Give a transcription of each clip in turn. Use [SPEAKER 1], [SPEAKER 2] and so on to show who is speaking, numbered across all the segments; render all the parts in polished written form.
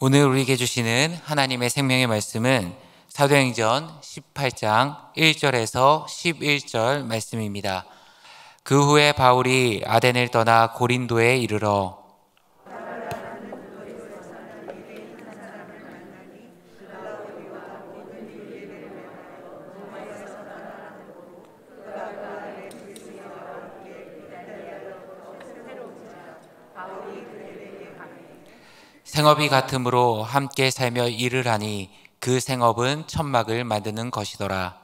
[SPEAKER 1] 오늘 우리에게 주시는 하나님의 생명의 말씀은 사도행전 18장 1절에서 11절 말씀입니다. 그 후에 바울이 아덴을 떠나 고린도에 이르러 생업이 같으므로 함께 살며 일을 하니 그 생업은 천막을 만드는 것이더라.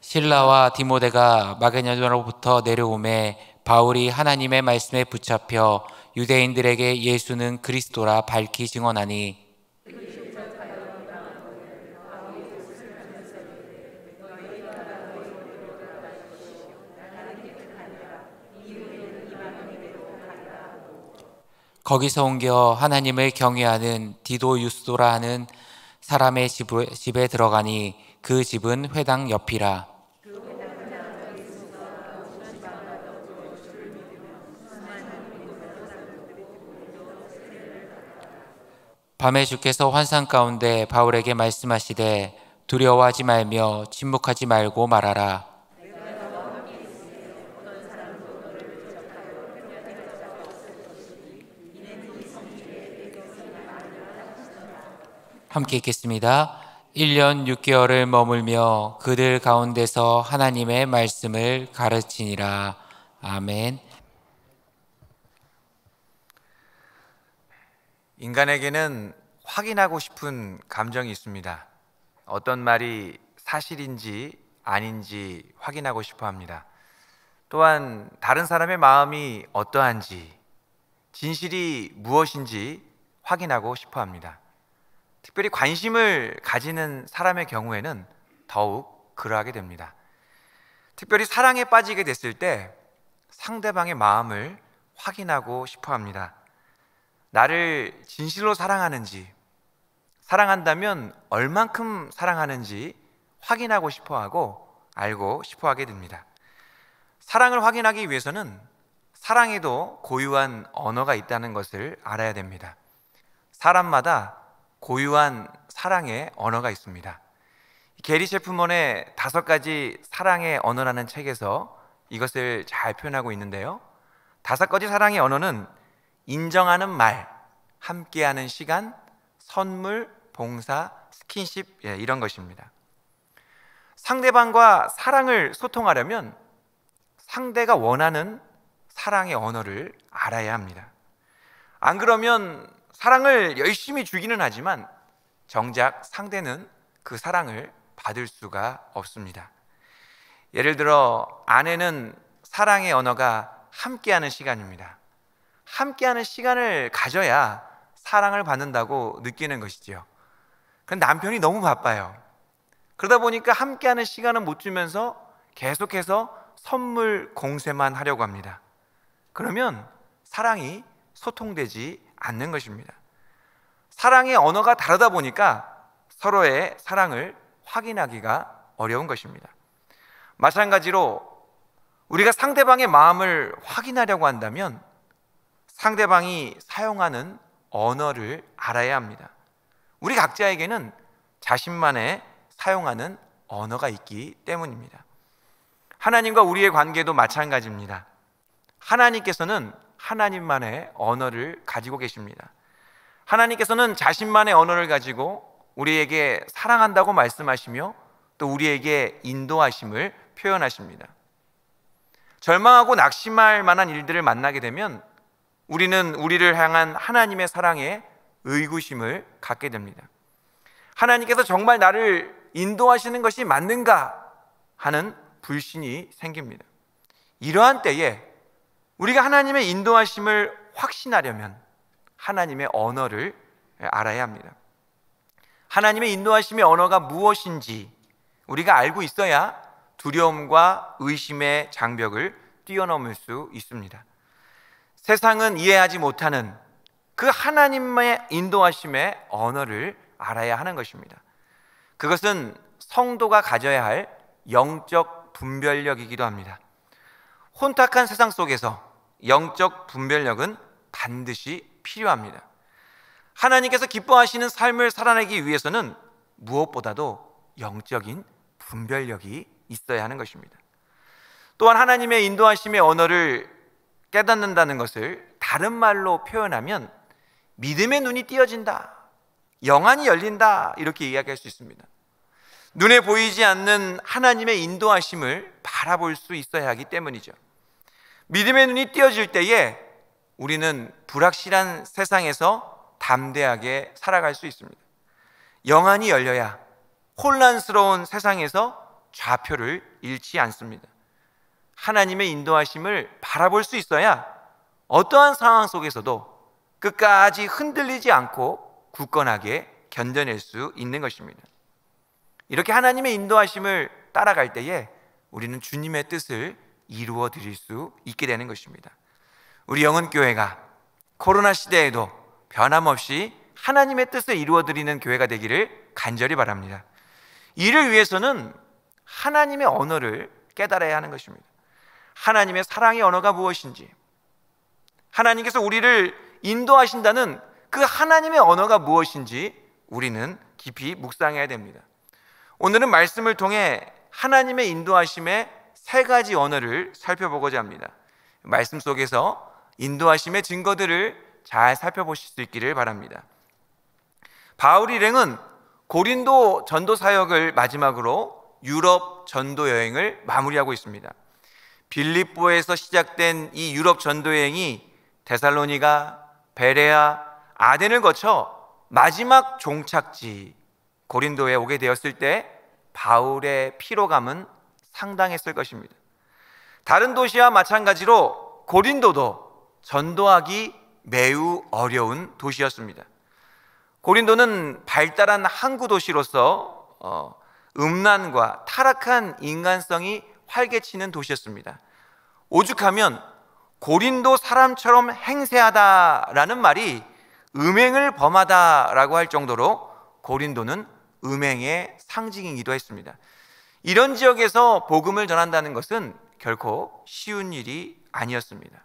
[SPEAKER 1] 실라와 디모데가 마게도냐로부터 내려오매 바울이 하나님의 말씀에 붙잡혀 유대인들에게 예수는 그리스도라 밝히 증언하니 거기서 옮겨 하나님을 경외하는 디도 유스도라 하는 사람의 집에 들어가니 그 집은 회당 옆이라. 밤에 주께서 환상 가운데 바울에게 말씀하시되 두려워하지 말며 침묵하지 말고 말하라. 함께 읽겠습니다. 1년 6개월을 머물며 그들 가운데서 하나님의 말씀을 가르치니라. 아멘.
[SPEAKER 2] 인간에게는 확인하고 싶은 감정이 있습니다. 어떤 말이 사실인지 아닌지 확인하고 싶어 합니다. 또한 다른 사람의 마음이 어떠한지, 진실이 무엇인지 확인하고 싶어 합니다. 특별히 관심을 가지는 사람의 경우에는 더욱 그러하게 됩니다. 특별히 사랑에 빠지게 됐을 때 상대방의 마음을 확인하고 싶어 합니다. 나를 진실로 사랑하는지, 사랑한다면 얼만큼 사랑하는지 확인하고 싶어 하고 알고 싶어 하게 됩니다. 사랑을 확인하기 위해서는 사랑에도 고유한 언어가 있다는 것을 알아야 됩니다. 사람마다 고유한 사랑의 언어가 있습니다. 게리 셰프먼의 5가지 사랑의 언어라는 책에서 이것을 잘 표현하고 있는데요. 5가지 사랑의 언어는 인정하는 말, 함께하는 시간, 선물, 봉사, 스킨십, 이런 것입니다. 상대방과 사랑을 소통하려면 상대가 원하는 사랑의 언어를 알아야 합니다. 안 그러면 사랑을 열심히 주기는 하지만 정작 상대는 그 사랑을 받을 수가 없습니다. 예를 들어 아내는 사랑의 언어가 함께하는 시간입니다. 함께하는 시간을 가져야 사랑을 받는다고 느끼는 것이지요. 그런데 남편이 너무 바빠요. 그러다 보니까 함께하는 시간은 못 주면서 계속해서 선물 공세만 하려고 합니다. 그러면 사랑이 소통되지 않는 것입니다. 사랑의 언어가 다르다 보니까 서로의 사랑을 확인하기가 어려운 것입니다. 마찬가지로 우리가 상대방의 마음을 확인하려고 한다면 상대방이 사용하는 언어를 알아야 합니다. 우리 각자에게는 자신만의 사용하는 언어가 있기 때문입니다. 하나님과 우리의 관계도 마찬가지입니다. 하나님께서는 하나님만의 언어를 가지고 계십니다. 하나님께서는 자신만의 언어를 가지고 우리에게 사랑한다고 말씀하시며 또 우리에게 인도하심을 표현하십니다. 절망하고 낙심할 만한 일들을 만나게 되면 우리는 우리를 향한 하나님의 사랑에 의구심을 갖게 됩니다. 하나님께서 정말 나를 인도하시는 것이 맞는가 하는 불신이 생깁니다. 이러한 때에 우리가 하나님의 인도하심을 확신하려면 하나님의 언어를 알아야 합니다. 하나님의 인도하심의 언어가 무엇인지 우리가 알고 있어야 두려움과 의심의 장벽을 뛰어넘을 수 있습니다. 세상은 이해하지 못하는 그 하나님의 인도하심의 언어를 알아야 하는 것입니다. 그것은 성도가 가져야 할 영적 분별력이기도 합니다. 혼탁한 세상 속에서 영적 분별력은 반드시 필요합니다. 하나님께서 기뻐하시는 삶을 살아내기 위해서는 무엇보다도 영적인 분별력이 있어야 하는 것입니다. 또한 하나님의 인도하심의 언어를 깨닫는다는 것을 다른 말로 표현하면 믿음의 눈이 띄어진다, 영안이 열린다, 이렇게 이야기할 수 있습니다. 눈에 보이지 않는 하나님의 인도하심을 바라볼 수 있어야 하기 때문이죠. 믿음의 눈이 띄어질 때에 우리는 불확실한 세상에서 담대하게 살아갈 수 있습니다. 영안이 열려야 혼란스러운 세상에서 좌표를 잃지 않습니다. 하나님의 인도하심을 바라볼 수 있어야 어떠한 상황 속에서도 끝까지 흔들리지 않고 굳건하게 견뎌낼 수 있는 것입니다. 이렇게 하나님의 인도하심을 따라갈 때에 우리는 주님의 뜻을 이루어 드릴 수 있게 되는 것입니다. 우리 영은교회가 코로나 시대에도 변함없이 하나님의 뜻을 이루어 드리는 교회가 되기를 간절히 바랍니다. 이를 위해서는 하나님의 언어를 깨달아야 하는 것입니다. 하나님의 사랑의 언어가 무엇인지, 하나님께서 우리를 인도하신다는 그 하나님의 언어가 무엇인지 우리는 깊이 묵상해야 됩니다. 오늘은 말씀을 통해 하나님의 인도하심의 세 가지 언어를 살펴보고자 합니다. 말씀 속에서 인도하심의 증거들을 잘 살펴보실 수 있기를 바랍니다. 바울 일행은 고린도 전도 사역을 마지막으로 유럽 전도 여행을 마무리하고 있습니다. 빌립보에서 시작된 이 유럽 전도 여행이 데살로니가, 베레아, 아덴을 거쳐 마지막 종착지 고린도에 오게 되었을 때 바울의 피로감은 상당했을 것입니다. 다른 도시와 마찬가지로 고린도도 전도하기 매우 어려운 도시였습니다. 고린도는 발달한 항구 도시로서 음란과 타락한 인간성이 활개치는 도시였습니다. 오죽하면 고린도 사람처럼 행세하다라는 말이 음행을 범하다라고 할 정도로 고린도는 음행의 상징이기도 했습니다. 이런 지역에서 복음을 전한다는 것은 결코 쉬운 일이 아니었습니다.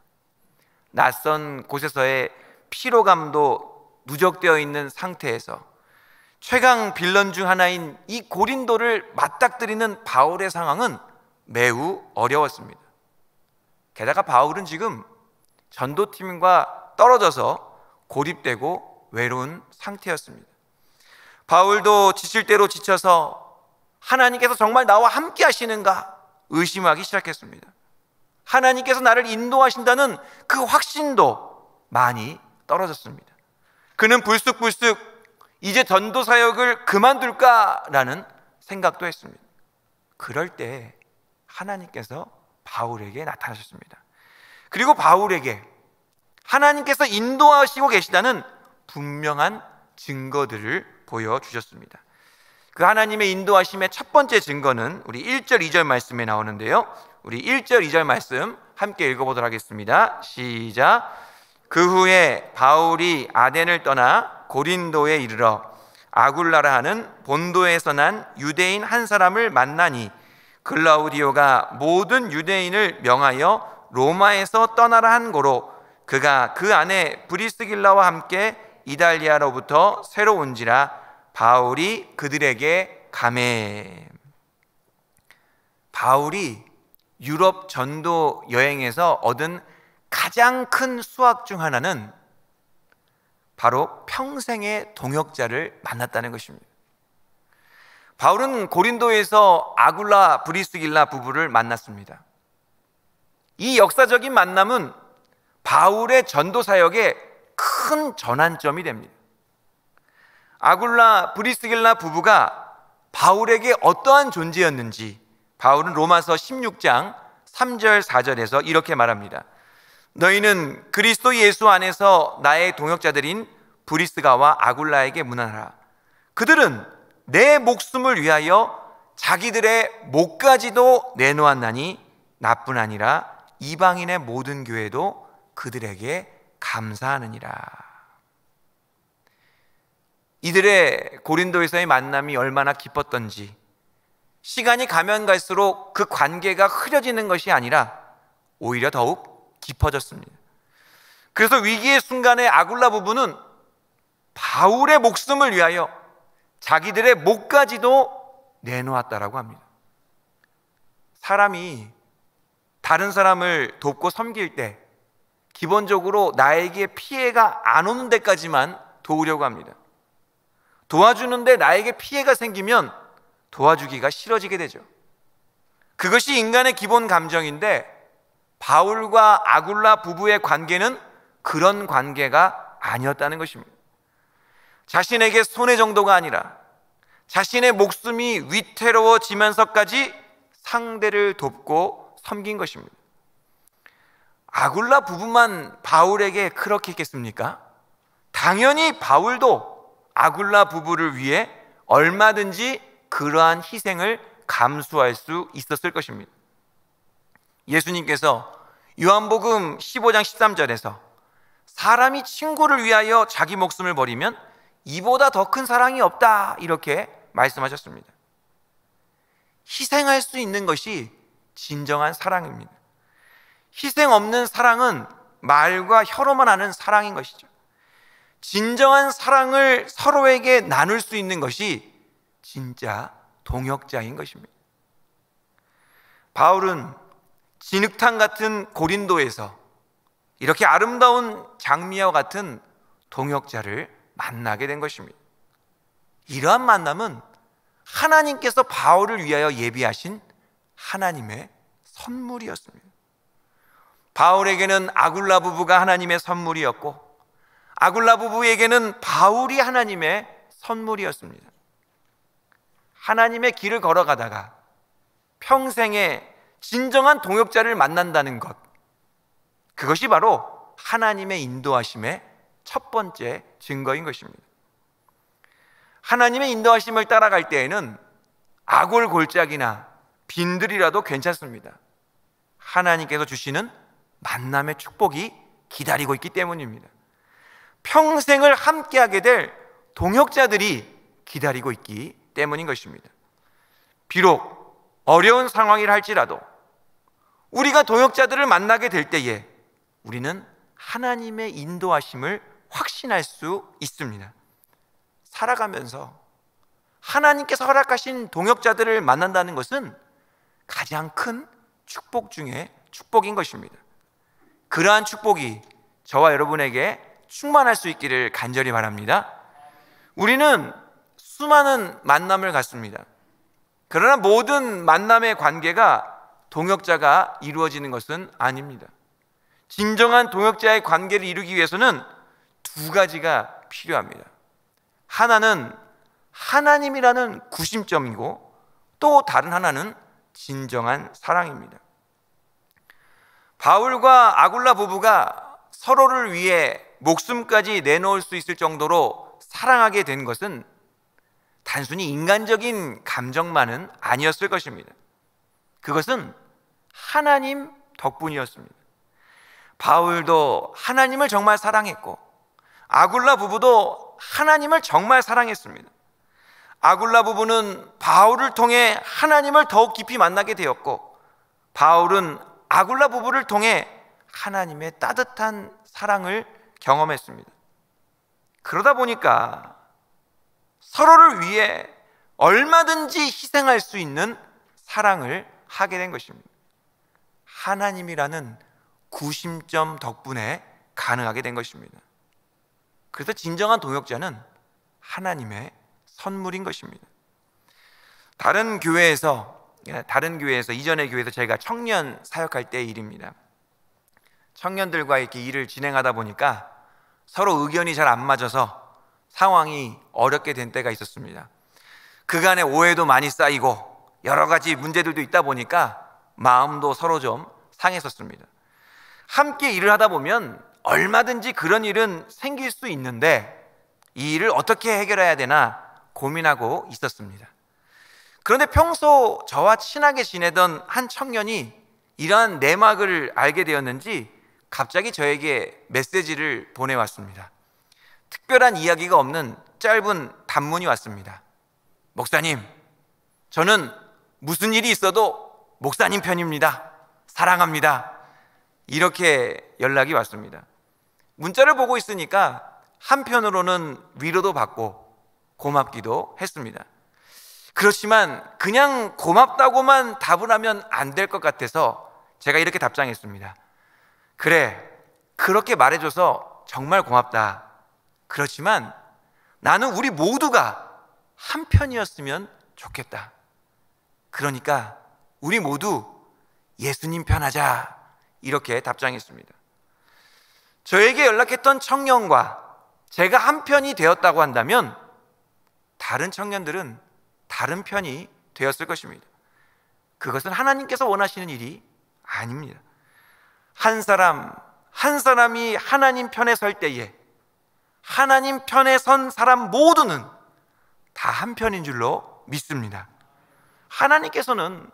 [SPEAKER 2] 낯선 곳에서의 피로감도 누적되어 있는 상태에서 최강 빌런 중 하나인 이 고린도를 맞닥뜨리는 바울의 상황은 매우 어려웠습니다. 게다가 바울은 지금 전도팀과 떨어져서 고립되고 외로운 상태였습니다. 바울도 지칠 대로 지쳐서 하나님께서 정말 나와 함께 하시는가 의심하기 시작했습니다. 하나님께서 나를 인도하신다는 그 확신도 많이 떨어졌습니다. 그는 불쑥불쑥 이제 전도 사역을 그만둘까라는 생각도 했습니다. 그럴 때 하나님께서 바울에게 나타나셨습니다. 그리고 바울에게 하나님께서 인도하시고 계시다는 분명한 증거들을 보여주셨습니다. 그 하나님의 인도하심의 첫 번째 증거는 우리 1절 2절 말씀에 나오는데요, 우리 1절 2절 말씀 함께 읽어보도록 하겠습니다. 시작. 그 후에 바울이 아덴을 떠나 고린도에 이르러 아굴라라 하는 본도에서 난 유대인 한 사람을 만나니 글라우디오가 모든 유대인을 명하여 로마에서 떠나라 한 고로 그가 그 안에 브리스길라와 함께 이달리아로부터 새로 온지라 바울이 그들에게 가매. 바울이 유럽 전도 여행에서 얻은 가장 큰 수확 중 하나는 바로 평생의 동역자를 만났다는 것입니다. 바울은 고린도에서 아굴라 브리스길라 부부를 만났습니다. 이 역사적인 만남은 바울의 전도 사역의 큰 전환점이 됩니다. 아굴라 브리스길라 부부가 바울에게 어떠한 존재였는지 바울은 로마서 16장 3절 4절에서 이렇게 말합니다. 너희는 그리스도 예수 안에서 나의 동역자들인 브리스가와 아굴라에게 문안하라. 그들은 내 목숨을 위하여 자기들의 목까지도 내놓았나니 나뿐 아니라 이방인의 모든 교회도 그들에게 감사하느니라. 이들의 고린도에서의 만남이 얼마나 기뻤던지, 시간이 가면 갈수록 그 관계가 흐려지는 것이 아니라 오히려 더욱 깊어졌습니다. 그래서 위기의 순간에 아굴라 부부는 바울의 목숨을 위하여 자기들의 목까지도 내놓았다라고 합니다. 사람이 다른 사람을 돕고 섬길 때 기본적으로 나에게 피해가 안 오는 데까지만 도우려고 합니다. 도와주는데 나에게 피해가 생기면 도와주기가 싫어지게 되죠. 그것이 인간의 기본 감정인데 바울과 아굴라 부부의 관계는 그런 관계가 아니었다는 것입니다. 자신에게 손해 정도가 아니라 자신의 목숨이 위태로워지면서까지 상대를 돕고 섬긴 것입니다. 아굴라 부부만 바울에게 그렇게 했겠습니까? 당연히 바울도 아굴라 부부를 위해 얼마든지 그러한 희생을 감수할 수 있었을 것입니다. 예수님께서 요한복음 15장 13절에서 사람이 친구를 위하여 자기 목숨을 버리면 이보다 더 큰 사랑이 없다, 이렇게 말씀하셨습니다. 희생할 수 있는 것이 진정한 사랑입니다. 희생 없는 사랑은 말과 혀로만 하는 사랑인 것이죠. 진정한 사랑을 서로에게 나눌 수 있는 것이 진짜 동역자인 것입니다. 바울은 진흙탕 같은 고린도에서 이렇게 아름다운 장미와 같은 동역자를 만나게 된 것입니다. 이러한 만남은 하나님께서 바울을 위하여 예비하신 하나님의 선물이었습니다. 바울에게는 아굴라 부부가 하나님의 선물이었고 아굴라 부부에게는 바울이 하나님의 선물이었습니다. 하나님의 길을 걸어가다가 평생에 진정한 동역자를 만난다는 것, 그것이 바로 하나님의 인도하심의 첫 번째 증거인 것입니다. 하나님의 인도하심을 따라갈 때에는 아골 골짜기나 빈들이라도 괜찮습니다. 하나님께서 주시는 만남의 축복이 기다리고 있기 때문입니다. 평생을 함께하게 될 동역자들이 기다리고 있기 때문인 것입니다. 비록 어려운 상황이라 할지라도 우리가 동역자들을 만나게 될 때에 우리는 하나님의 인도하심을 확신할 수 있습니다. 살아가면서 하나님께서 허락하신 동역자들을 만난다는 것은 가장 큰 축복 중에 축복인 것입니다. 그러한 축복이 저와 여러분에게 충만할 수 있기를 간절히 바랍니다. 우리는 수많은 만남을 갖습니다. 그러나 모든 만남의 관계가 동역자가 이루어지는 것은 아닙니다. 진정한 동역자의 관계를 이루기 위해서는 두 가지가 필요합니다. 하나는 하나님이라는 구심점이고 또 다른 하나는 진정한 사랑입니다. 바울과 아굴라 부부가 서로를 위해 목숨까지 내놓을 수 있을 정도로 사랑하게 된 것은 단순히 인간적인 감정만은 아니었을 것입니다. 그것은 하나님 덕분이었습니다. 바울도 하나님을 정말 사랑했고 아굴라 부부도 하나님을 정말 사랑했습니다. 아굴라 부부는 바울을 통해 하나님을 더욱 깊이 만나게 되었고 바울은 아굴라 부부를 통해 하나님의 따뜻한 사랑을 경험했습니다. 그러다 보니까 서로를 위해 얼마든지 희생할 수 있는 사랑을 하게 된 것입니다. 하나님이라는 구심점 덕분에 가능하게 된 것입니다. 그래서 진정한 동역자는 하나님의 선물인 것입니다. 다른 교회에서 이전의 교회에서 제가 청년 사역할 때의 일입니다. 청년들과 이렇게 일을 진행하다 보니까 서로 의견이 잘 안 맞아서 상황이 어렵게 된 때가 있었습니다. 그간의 오해도 많이 쌓이고 여러 가지 문제들도 있다 보니까 마음도 서로 좀 상했었습니다. 함께 일을 하다 보면 얼마든지 그런 일은 생길 수 있는데 이 일을 어떻게 해결해야 되나 고민하고 있었습니다. 그런데 평소 저와 친하게 지내던 한 청년이 이러한 내막을 알게 되었는지 갑자기 저에게 메시지를 보내왔습니다. 특별한 이야기가 없는 짧은 단문이 왔습니다. 목사님, 저는 무슨 일이 있어도 목사님 편입니다. 사랑합니다. 이렇게 연락이 왔습니다. 문자를 보고 있으니까 한편으로는 위로도 받고 고맙기도 했습니다. 그렇지만 그냥 고맙다고만 답을 하면 안 될 것 같아서 제가 이렇게 답장했습니다. 그래, 그렇게 말해줘서 정말 고맙다. 그렇지만 나는 우리 모두가 한편이었으면 좋겠다. 그러니까 우리 모두 예수님 편하자. 이렇게 답장했습니다. 저에게 연락했던 청년과 제가 한편이 되었다고 한다면 다른 청년들은 다른 편이 되었을 것입니다. 그것은 하나님께서 원하시는 일이 아닙니다. 한 사람이 하나님 편에 설 때에 하나님 편에 선 사람 모두는 다 한편인 줄로 믿습니다. 하나님께서는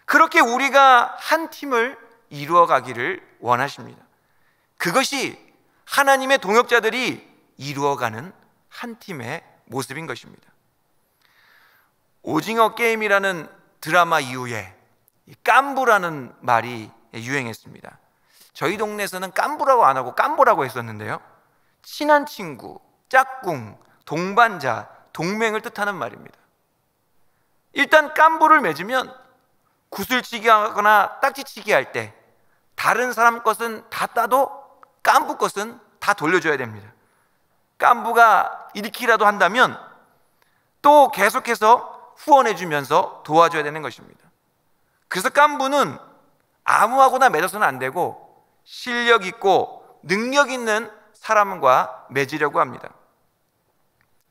[SPEAKER 2] 그렇게 우리가 한 팀을 이루어 가기를 원하십니다. 그것이 하나님의 동역자들이 이루어가는 한 팀의 모습인 것입니다. 오징어 게임이라는 드라마 이후에 깐부라는 말이 유행했습니다. 저희 동네에서는 깐부라고 안 하고 깐보라고 했었는데요, 친한 친구, 짝꿍, 동반자, 동맹을 뜻하는 말입니다. 일단 깐부를 맺으면 구슬치기 하거나 딱지치기 할 때 다른 사람 것은 다 따도 깐부 것은 다 돌려줘야 됩니다. 깐부가 잃기라도 한다면 또 계속해서 후원해주면서 도와줘야 되는 것입니다. 그래서 깐부는 아무하고나 맺어서는 안 되고 실력 있고 능력 있는 사람과 맺으려고 합니다.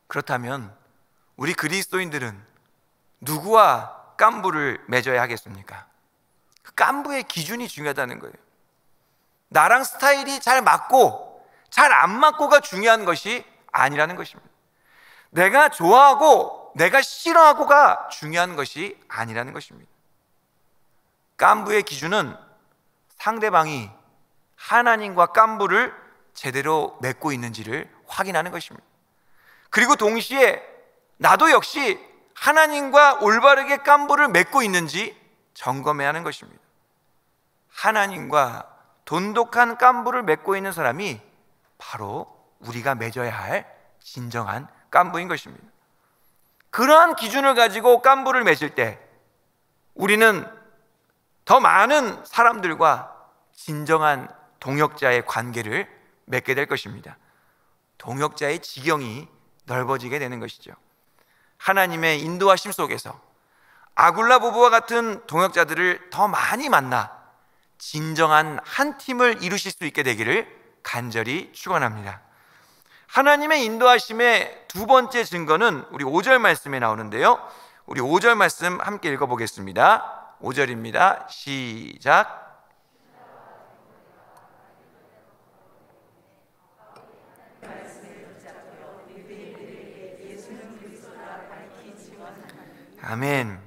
[SPEAKER 2] 그렇다면 우리 그리스도인들은 누구와 깐부를 맺어야 하겠습니까? 그 깐부의 기준이 중요하다는 거예요. 나랑 스타일이 잘 맞고 잘 안 맞고가 중요한 것이 아니라는 것입니다. 내가 좋아하고 내가 싫어하고가 중요한 것이 아니라는 것입니다. 깐부의 기준은 상대방이 하나님과 깐부를 제대로 맺고 있는지를 확인하는 것입니다. 그리고 동시에 나도 역시 하나님과 올바르게 깐부를 맺고 있는지 점검해야 하는 것입니다. 하나님과 돈독한 깐부를 맺고 있는 사람이 바로 우리가 맺어야 할 진정한 깐부인 것입니다. 그러한 기준을 가지고 깐부를 맺을 때 우리는 더 많은 사람들과 진정한 동역자의 관계를 맺게 될 것입니다. 동역자의 지경이 넓어지게 되는 것이죠. 하나님의 인도하심 속에서 아굴라 부부와 같은 동역자들을 더 많이 만나 진정한 한 팀을 이루실 수 있게 되기를 간절히 축원합니다. 하나님의 인도하심의 두 번째 증거는 우리 5절 말씀에 나오는데요, 우리 5절 말씀 함께 읽어보겠습니다. 5절입니다. 시작. 아멘.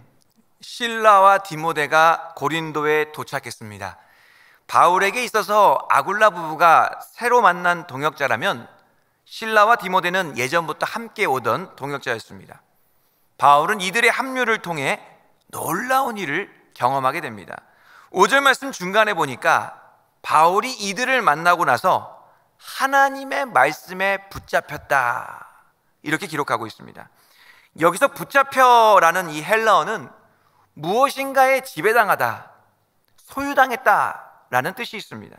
[SPEAKER 2] 실라와 디모데가 고린도에 도착했습니다. 바울에게 있어서 아굴라 부부가 새로 만난 동역자라면 실라와 디모데는 예전부터 함께 오던 동역자였습니다. 바울은 이들의 합류를 통해 놀라운 일을 경험하게 됩니다. 5절 말씀 중간에 보니까 바울이 이들을 만나고 나서 하나님의 말씀에 붙잡혔다, 이렇게 기록하고 있습니다. 여기서 붙잡혀라는 이 헬라어는 무엇인가에 지배당하다, 소유당했다라는 뜻이 있습니다.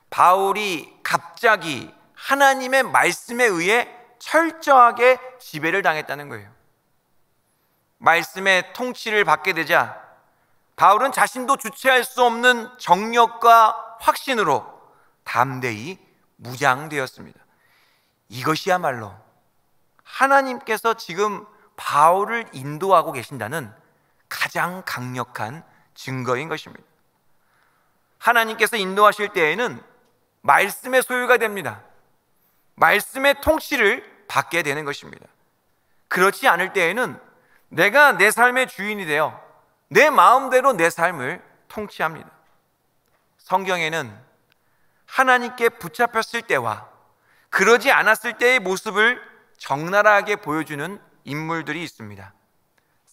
[SPEAKER 2] 바울이 갑자기 하나님의 말씀에 의해 철저하게 지배를 당했다는 거예요. 말씀의 통치를 받게 되자 바울은 자신도 주체할 수 없는 정력과 확신으로 담대히 무장되었습니다. 이것이야말로 하나님께서 지금 바울을 인도하고 계신다는 가장 강력한 증거인 것입니다. 하나님께서 인도하실 때에는 말씀의 소유가 됩니다. 말씀의 통치를 받게 되는 것입니다. 그렇지 않을 때에는 내가 내 삶의 주인이 되어 내 마음대로 내 삶을 통치합니다. 성경에는 하나님께 붙잡혔을 때와 그러지 않았을 때의 모습을 적나라하게 보여주는 인물들이 있습니다.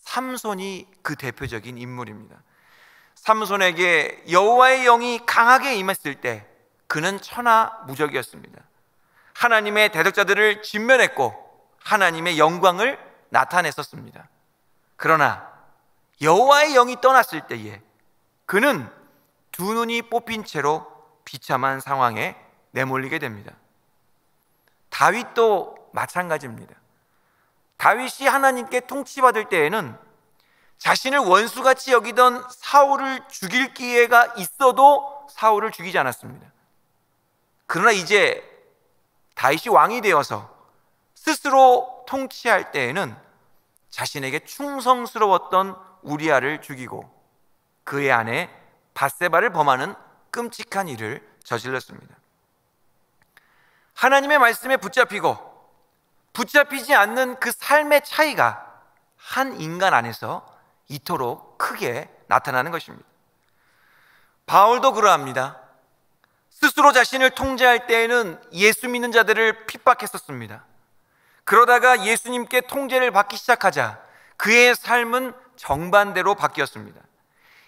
[SPEAKER 2] 삼손이 그 대표적인 인물입니다. 삼손에게 여호와의 영이 강하게 임했을 때 그는 천하무적이었습니다. 하나님의 대적자들을 진멸했고 하나님의 영광을 나타냈었습니다. 그러나 여호와의 영이 떠났을 때에 그는 두 눈이 뽑힌 채로 비참한 상황에 내몰리게 됩니다. 다윗도 마찬가지입니다. 다윗이 하나님께 통치받을 때에는 자신을 원수같이 여기던 사울을 죽일 기회가 있어도 사울을 죽이지 않았습니다. 그러나 이제 다윗이 왕이 되어서 스스로 통치할 때에는 자신에게 충성스러웠던 우리아를 죽이고 그의 아내 밧세바를 범하는 끔찍한 일을 저질렀습니다. 하나님의 말씀에 붙잡히지 않는 그 삶의 차이가 한 인간 안에서 이토록 크게 나타나는 것입니다. 바울도 그러합니다. 스스로 자신을 통제할 때에는 예수 믿는 자들을 핍박했었습니다. 그러다가 예수님께 통제를 받기 시작하자 그의 삶은 정반대로 바뀌었습니다.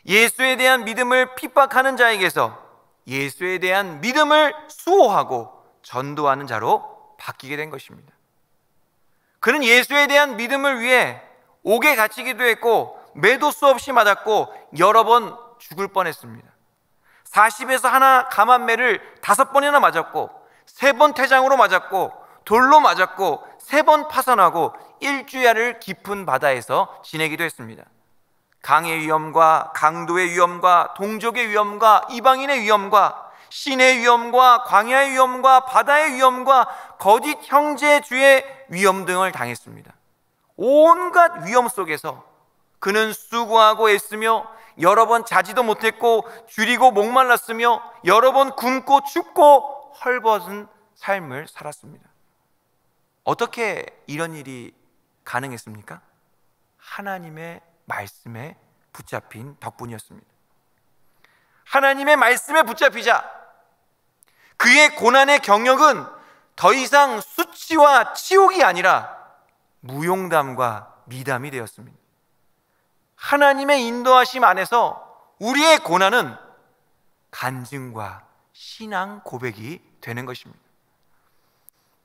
[SPEAKER 2] 예수에 대한 믿음을 핍박하는 자에게서 예수에 대한 믿음을 수호하고 전도하는 자로 바뀌게 된 것입니다. 그는 예수에 대한 믿음을 위해 옥에 갇히기도 했고 매도 수없이 맞았고 여러 번 죽을 뻔했습니다. 40에서 하나 감한매를 5번이나 맞았고 3번 태장으로 맞았고 돌로 맞았고 3번 파산하고 일주야를 깊은 바다에서 지내기도 했습니다. 강의 위험과 강도의 위험과 동족의 위험과 이방인의 위험과 신의 위험과 광야의 위험과 바다의 위험과 거짓 형제주의 위험 등을 당했습니다. 온갖 위험 속에서 그는 수고하고 애쓰며 여러 번 자지도 못했고 줄이고 목말랐으며 여러 번 굶고 춥고 헐벗은 삶을 살았습니다. 어떻게 이런 일이 가능했습니까? 하나님의 말씀에 붙잡힌 덕분이었습니다. 하나님의 말씀에 붙잡히자 그의 고난의 경력은 더 이상 수치와 치욕이 아니라 무용담과 미담이 되었습니다. 하나님의 인도하심 안에서 우리의 고난은 간증과 신앙 고백이 되는 것입니다.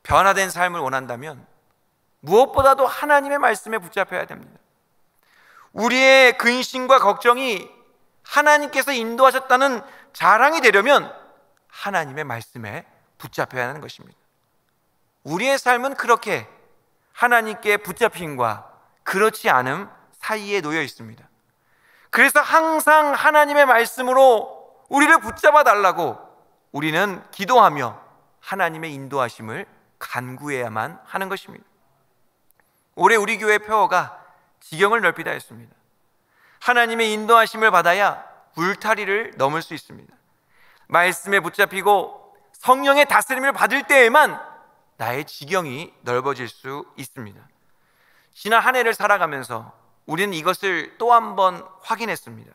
[SPEAKER 2] 변화된 삶을 원한다면 무엇보다도 하나님의 말씀에 붙잡혀야 됩니다. 우리의 근심과 걱정이 하나님께서 인도하셨다는 자랑이 되려면 하나님의 말씀에 붙잡혀야 하는 것입니다. 우리의 삶은 그렇게 하나님께 붙잡힘과 그렇지 않음 사이에 놓여 있습니다. 그래서 항상 하나님의 말씀으로 우리를 붙잡아 달라고 우리는 기도하며 하나님의 인도하심을 간구해야만 하는 것입니다. 올해 우리 교회 표어가 지경을 넓히다 했습니다. 하나님의 인도하심을 받아야 울타리를 넘을 수 있습니다. 말씀에 붙잡히고 성령의 다스림을 받을 때에만 나의 지경이 넓어질 수 있습니다. 지난 한 해를 살아가면서 우리는 이것을 또 한 번 확인했습니다.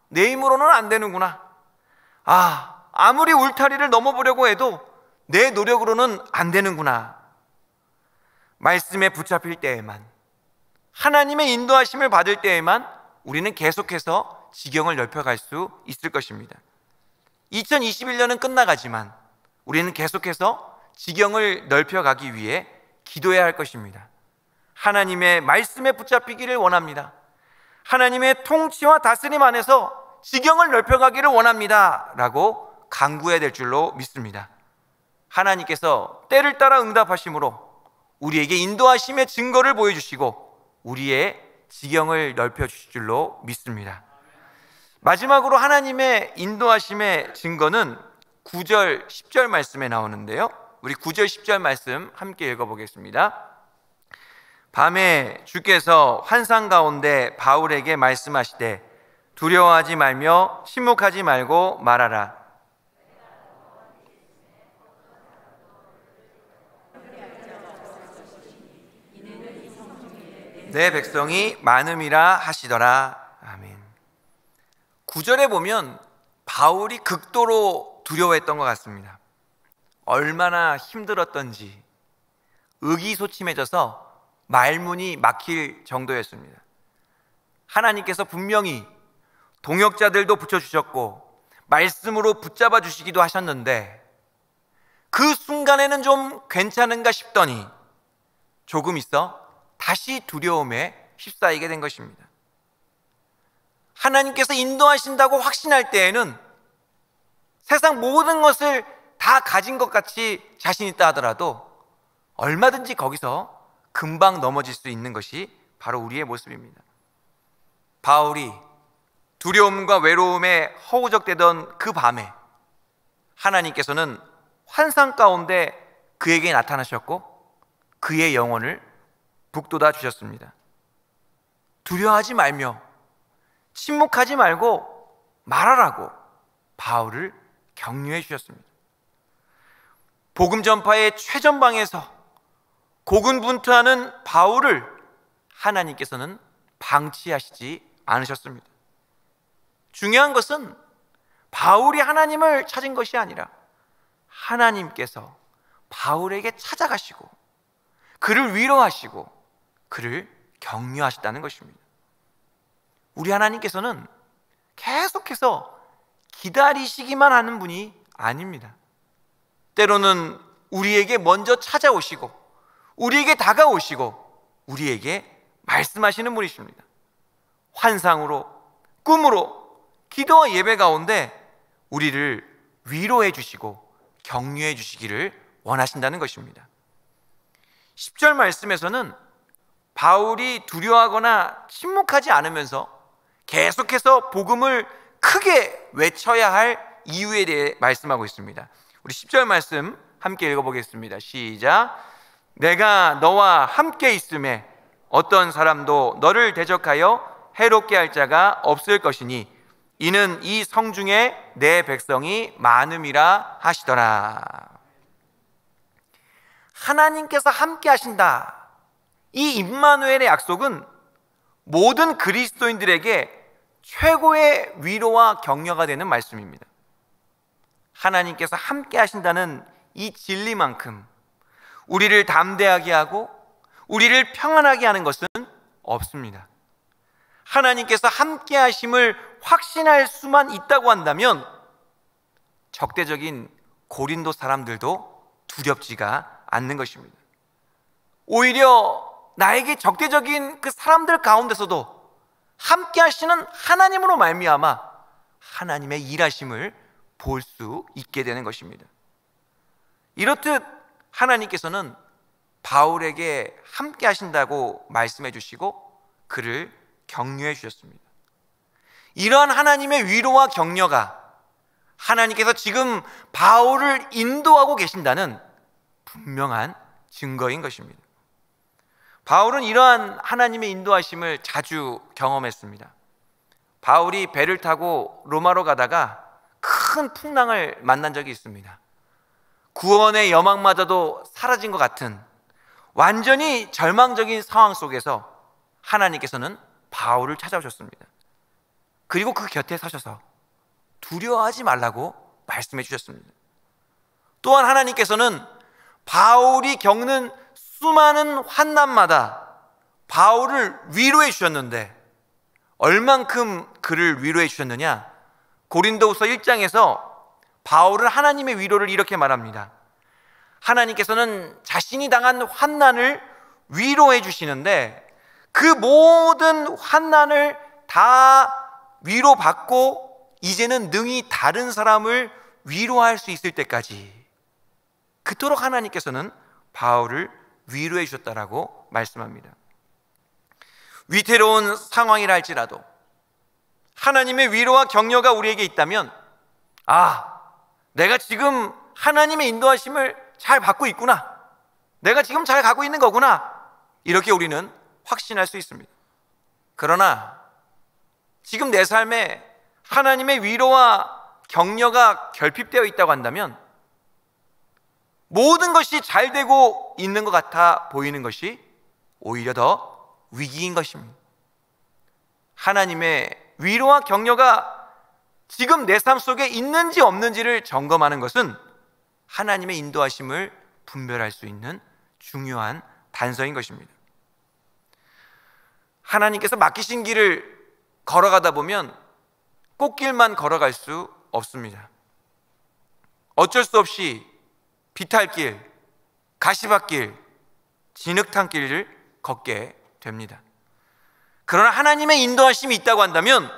[SPEAKER 2] 내 힘으로는 안 되는구나. 아무리 울타리를 넘어보려고 해도 내 노력으로는 안 되는구나. 말씀에 붙잡힐 때에만, 하나님의 인도하심을 받을 때에만 우리는 계속해서 지경을 넓혀갈 수 있을 것입니다. 2021년은 끝나가지만 우리는 계속해서 지경을 넓혀가기 위해 기도해야 할 것입니다. 하나님의 말씀에 붙잡히기를 원합니다. 하나님의 통치와 다스림 안에서 지경을 넓혀가기를 원합니다 라고 간구해야 될 줄로 믿습니다. 하나님께서 때를 따라 응답하심으로 우리에게 인도하심의 증거를 보여주시고 우리의 지경을 넓혀주실 줄로 믿습니다. 마지막으로 하나님의 인도하심의 증거는 9절, 10절 말씀에 나오는데요, 우리 9절, 10절 말씀 함께 읽어보겠습니다. 밤에 주께서 환상 가운데 바울에게 말씀하시되 두려워하지 말며 침묵하지 말고 말하라. 내 백성이 많음이라 하시더라. 아멘. 9절에 보면 바울이 극도로 두려워했던 것 같습니다. 얼마나 힘들었던지 의기소침해져서 말문이 막힐 정도였습니다. 하나님께서 분명히 동역자들도 붙여주셨고 말씀으로 붙잡아 주시기도 하셨는데 그 순간에는 좀 괜찮은가 싶더니 조금 있어 다시 두려움에 휩싸이게 된 것입니다. 하나님께서 인도하신다고 확신할 때에는 세상 모든 것을 다 가진 것 같이 자신 있다 하더라도 얼마든지 거기서 금방 넘어질 수 있는 것이 바로 우리의 모습입니다. 바울이 두려움과 외로움에 허우적대던 그 밤에 하나님께서는 환상 가운데 그에게 나타나셨고 그의 영혼을 북돋아 주셨습니다. 두려워하지 말며 침묵하지 말고 말하라고 바울을 격려해 주셨습니다. 복음 전파의 최전방에서 고군분투하는 바울을 하나님께서는 방치하시지 않으셨습니다. 중요한 것은 바울이 하나님을 찾은 것이 아니라 하나님께서 바울에게 찾아가시고 그를 위로하시고 그를 격려하셨다는 것입니다. 우리 하나님께서는 계속해서 기다리시기만 하는 분이 아닙니다. 때로는 우리에게 먼저 찾아오시고 우리에게 다가오시고 우리에게 말씀하시는 분이십니다. 환상으로, 꿈으로, 기도와 예배 가운데 우리를 위로해 주시고 격려해 주시기를 원하신다는 것입니다. 10절 말씀에서는 바울이 두려워하거나 침묵하지 않으면서 계속해서 복음을 크게 외쳐야 할 이유에 대해 말씀하고 있습니다. 우리 10절 말씀 함께 읽어보겠습니다. 시작. 내가 너와 함께 있음에 어떤 사람도 너를 대적하여 해롭게 할 자가 없을 것이니 이는 이 성중에 내 백성이 많음이라 하시더라. 하나님께서 함께 하신다. 이 임마누엘의 약속은 모든 그리스도인들에게 최고의 위로와 격려가 되는 말씀입니다. 하나님께서 함께 하신다는 이 진리만큼 우리를 담대하게 하고 우리를 평안하게 하는 것은 없습니다. 하나님께서 함께 하심을 확신할 수만 있다고 한다면 적대적인 고린도 사람들도 두렵지가 않는 것입니다. 오히려 나에게 적대적인 그 사람들 가운데서도 함께 하시는 하나님으로 말미암아 하나님의 일하심을 볼 수 있게 되는 것입니다. 이렇듯 하나님께서는 바울에게 함께 하신다고 말씀해 주시고 그를 격려해 주셨습니다. 이러한 하나님의 위로와 격려가 하나님께서 지금 바울을 인도하고 계신다는 분명한 증거인 것입니다. 바울은 이러한 하나님의 인도하심을 자주 경험했습니다. 바울이 배를 타고 로마로 가다가 큰 풍랑을 만난 적이 있습니다. 구원의 여망마저도 사라진 것 같은 완전히 절망적인 상황 속에서 하나님께서는 바울을 찾아오셨습니다. 그리고 그 곁에 서셔서 두려워하지 말라고 말씀해 주셨습니다. 또한 하나님께서는 바울이 겪는 수많은 환난마다 바울을 위로해 주셨는데 얼만큼 그를 위로해 주셨느냐? 고린도후서 1장에서 바울은 하나님의 위로를 이렇게 말합니다. 하나님께서는 자신이 당한 환난을 위로해 주시는데 그 모든 환난을 다 위로받고 이제는 능히 다른 사람을 위로할 수 있을 때까지 그토록 하나님께서는 바울을 위로해 주셨다라고 말씀합니다. 위태로운 상황이라 할지라도 하나님의 위로와 격려가 우리에게 있다면 내가 지금 하나님의 인도하심을 잘 받고 있구나, 내가 지금 잘 가고 있는 거구나, 이렇게 우리는 확신할 수 있습니다. 그러나 지금 내 삶에 하나님의 위로와 격려가 결핍되어 있다고 한다면 모든 것이 잘 되고 있는 것 같아 보이는 것이 오히려 더 위기인 것입니다. 하나님의 위로와 격려가 지금 내 삶 속에 있는지 없는지를 점검하는 것은 하나님의 인도하심을 분별할 수 있는 중요한 단서인 것입니다. 하나님께서 맡기신 길을 걸어가다 보면 꽃길만 걸어갈 수 없습니다. 어쩔 수 없이 비탈길, 가시밭길, 진흙탕길을 걷게 됩니다. 그러나 하나님의 인도하심이 있다고 한다면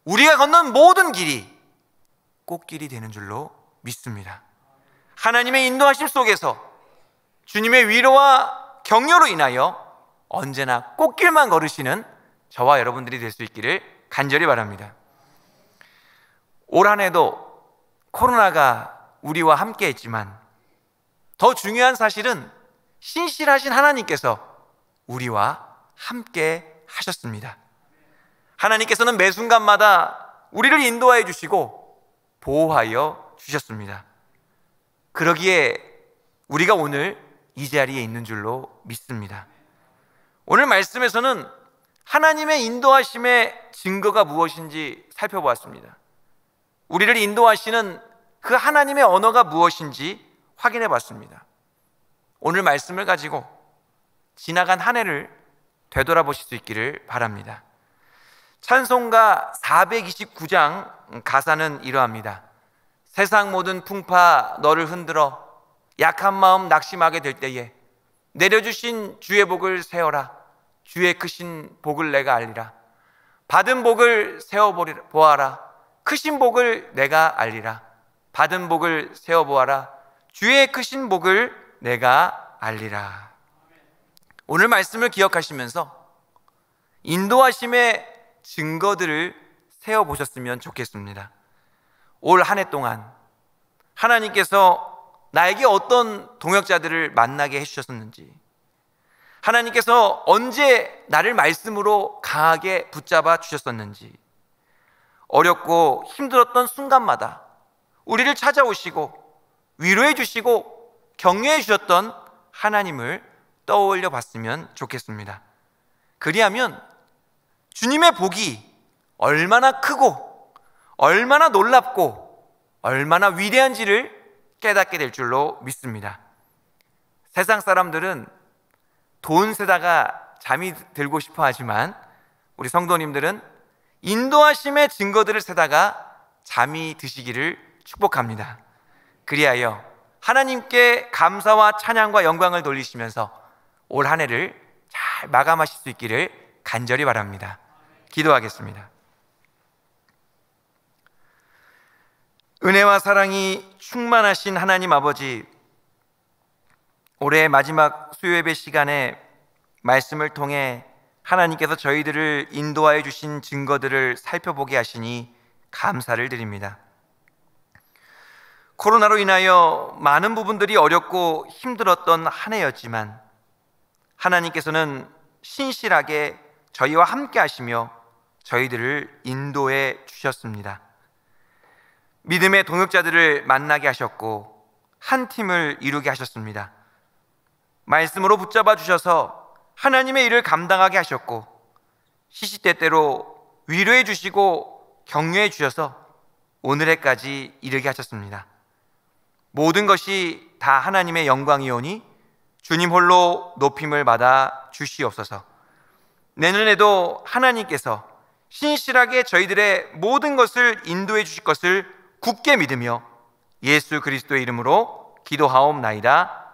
[SPEAKER 2] 우리가 걷는 모든 길이 꽃길이 되는 줄로 믿습니다. 하나님의 인도하심 속에서 주님의 위로와 격려로 인하여 언제나 꽃길만 걸으시는 저와 여러분들이 될 수 있기를 간절히 바랍니다. 올 한 해도 코로나가 우리와 함께 했지만 더 중요한 사실은 신실하신 하나님께서 우리와 함께 하셨습니다. 하나님께서는 매 순간마다 우리를 인도하여 주시고 보호하여 주셨습니다. 그러기에 우리가 오늘 이 자리에 있는 줄로 믿습니다. 오늘 말씀에서는 하나님의 인도하심의 증거가 무엇인지 살펴보았습니다. 우리를 인도하시는 그 하나님의 언어가 무엇인지 확인해 봤습니다. 오늘 말씀을 가지고 지나간 한 해를 되돌아보실 수 있기를 바랍니다. 찬송가 429장 가사는 이러합니다. 세상 모든 풍파 너를 흔들어 약한 마음 낙심하게 될 때에 내려주신 주의 복을 세어라. 주의 크신 복을 내가 알리라. 받은 복을 세어보아라. 크신 복을 내가 알리라. 받은 복을 세어보아라. 주의 크신 복을 내가 알리라. 오늘 말씀을 기억하시면서 인도하심의 증거들을 세어보셨으면 좋겠습니다. 올 한 해 동안 하나님께서 나에게 어떤 동역자들을 만나게 해주셨는지, 하나님께서 언제 나를 말씀으로 강하게 붙잡아 주셨었는지, 어렵고 힘들었던 순간마다 우리를 찾아오시고 위로해 주시고 격려해 주셨던 하나님을 떠올려 봤으면 좋겠습니다. 그리하면 주님의 복이 얼마나 크고 얼마나 놀랍고 얼마나 위대한지를 깨닫게 될 줄로 믿습니다. 세상 사람들은 돈 세다가 잠이 들고 싶어 하지만 우리 성도님들은 인도하심의 증거들을 세다가 잠이 드시기를 축복합니다. 그리하여 하나님께 감사와 찬양과 영광을 돌리시면서 올 한 해를 잘 마감하실 수 있기를 간절히 바랍니다. 기도하겠습니다. 은혜와 사랑이 충만하신 하나님 아버지, 올해 마지막 수요예배 시간에 말씀을 통해 하나님께서 저희들을 인도하여 주신 증거들을 살펴보게 하시니 감사를 드립니다. 코로나로 인하여 많은 부분들이 어렵고 힘들었던 한 해였지만 하나님께서는 신실하게 저희와 함께 하시며 저희들을 인도해 주셨습니다. 믿음의 동역자들을 만나게 하셨고 한 팀을 이루게 하셨습니다. 말씀으로 붙잡아 주셔서 하나님의 일을 감당하게 하셨고 시시때때로 위로해 주시고 격려해 주셔서 오늘에까지 이르게 하셨습니다. 모든 것이 다 하나님의 영광이오니 주님 홀로 높임을 받아 주시옵소서. 내년에도 하나님께서 신실하게 저희들의 모든 것을 인도해 주실 것을 굳게 믿으며 예수 그리스도의 이름으로 기도하옵나이다.